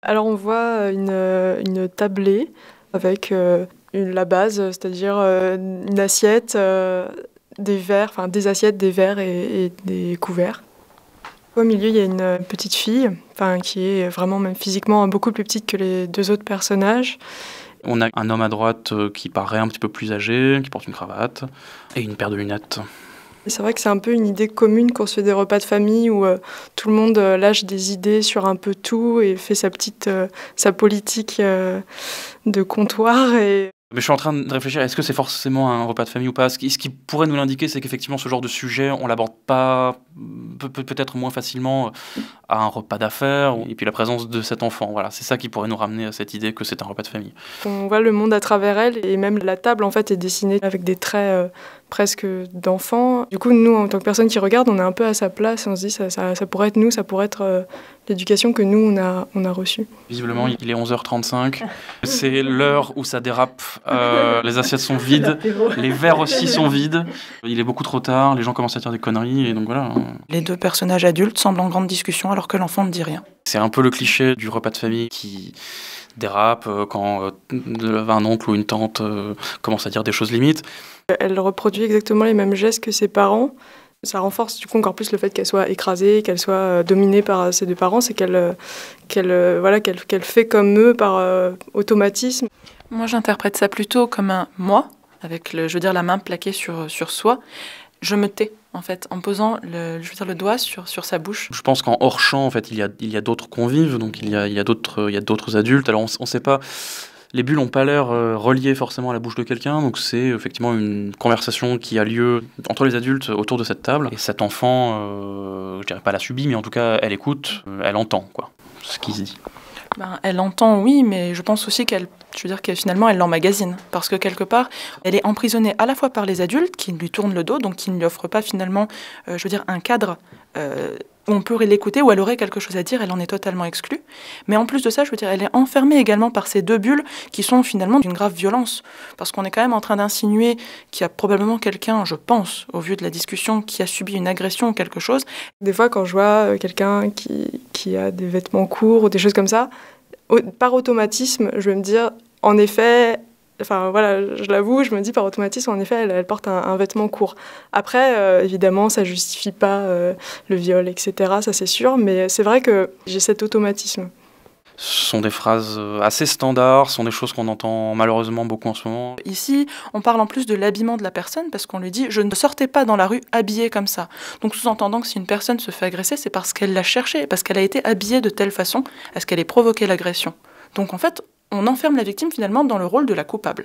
Alors on voit une tablée avec la base, c'est-à-dire une assiette, des verres, enfin des assiettes, des verres et des couverts. Au milieu, il y a une petite fille, qui est vraiment même physiquement beaucoup plus petite que les deux autres personnages. On a un homme à droite qui paraît un petit peu plus âgé, qui porte une cravate et une paire de lunettes. C'est vrai que c'est un peu une idée commune quand on se fait des repas de famille où tout le monde lâche des idées sur un peu tout et fait sa politique de comptoir. Mais je suis en train de réfléchir, est-ce que c'est forcément un repas de famille ou pas? Ce qui pourrait nous l'indiquer, c'est qu'effectivement, ce genre de sujet, on l'aborde pas, peut-être moins facilement à un repas d'affaires, et puis la présence de cet enfant, voilà, c'est ça qui pourrait nous ramener à cette idée que c'est un repas de famille. On voit le monde à travers elle, et même la table, en fait, est dessinée avec des traits presque d'enfants. Du coup, nous, en tant que personne qui regarde, on est un peu à sa place, et on se dit, ça pourrait être nous, ça pourrait être l'éducation que nous, on a reçue. Visiblement, il est 11h35, c'est l'heure où ça dérape, les assiettes sont vides, les verres aussi sont vides, il est beaucoup trop tard, les gens commencent à dire des conneries, et donc voilà. Les deux personnages adultes semblent en grande discussion alors que l'enfant ne dit rien. C'est un peu le cliché du repas de famille qui dérape quand un oncle ou une tante commence à dire des choses limites. Elle reproduit exactement les mêmes gestes que ses parents. Ça renforce du coup encore plus le fait qu'elle soit écrasée, qu'elle soit dominée par ses deux parents, c'est qu'elle fait comme eux par automatisme. Moi, j'interprète ça plutôt comme un moi, avec la main plaquée sur soi. Je me tais, en fait, en posant le doigt sur sa bouche. Je pense qu'en hors champ, en fait, il y a d'autres convives, donc il y a d'autres adultes. Alors on sait pas. Les bulles n'ont pas l'air reliées forcément à la bouche de quelqu'un, donc c'est effectivement une conversation qui a lieu entre les adultes autour de cette table. Et cet enfant, je dirais pas la subit, mais en tout cas, elle écoute, elle entend, quoi, ce qui se dit. Elle entend, oui, mais je pense aussi que finalement, elle l'emmagasine. Parce que quelque part, elle est emprisonnée à la fois par les adultes qui lui tournent le dos, donc qui ne lui offrent pas finalement, un cadre où on peut l'écouter, où elle aurait quelque chose à dire, elle en est totalement exclue. Mais en plus de ça, elle est enfermée également par ces deux bulles qui sont finalement d'une grave violence. Parce qu'on est quand même en train d'insinuer qu'il y a probablement quelqu'un, je pense, au vu de la discussion, qui a subi une agression ou quelque chose. Des fois, quand je vois quelqu'un qui a des vêtements courts ou des choses comme ça, par automatisme, je vais me dire, en effet... je l'avoue, je me dis par automatisme, en effet, elle porte un vêtement court. Après, évidemment, ça justifie pas le viol, etc., ça c'est sûr, mais c'est vrai que j'ai cet automatisme. Ce sont des phrases assez standards, ce sont des choses qu'on entend malheureusement beaucoup en ce moment. Ici, on parle en plus de l'habillement de la personne parce qu'on lui dit « je ne sortais pas dans la rue habillée comme ça ». Donc sous-entendant que si une personne se fait agresser, c'est parce qu'elle l'a cherché, parce qu'elle a été habillée de telle façon à ce qu'elle ait provoqué l'agression. Donc en fait, on enferme la victime finalement dans le rôle de la coupable.